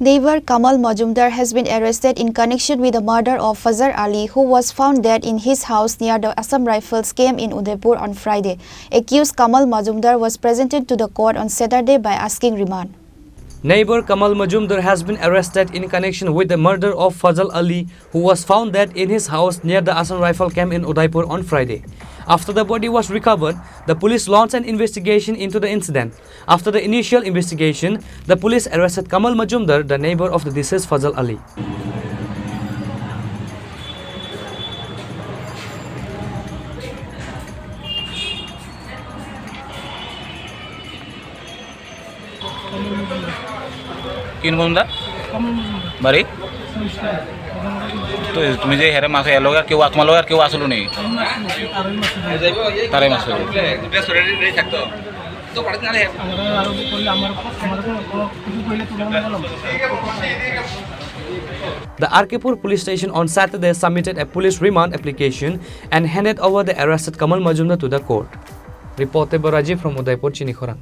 Neighbor Kamal Majumdar has been arrested in connection with the murder of Fajar Ali, who was found dead in his house near the Assam Rifles camp in Udaipur on Friday. Accused Kamal Majumdar was presented to the court on Saturday by asking remand. Neighbor Kamal Majumdar has been arrested in connection with the murder of Fajar Ali, who was found dead in his house near the Assam Rifle camp in Udaipur on Friday. After the body was recovered, the police launched an investigation into the incident. After the initial investigation, the police arrested Kamal Majumdar, the neighbor of the deceased Fajar Ali. किन मुजुमदार बारी तो तुम्हें जे हेरे मासे yellow यार क्यों आत्मा लो यार क्यों आसलो नहीं तारे मासे दुटे सोरेडी नहीं सकतो तो पड़त ना है The Arkepur police station on Saturday submitted a police remand application and handed over the arrested Kamal Majumdar to the court. Reported by Rajiv from Udaipur, Chini, Khorang.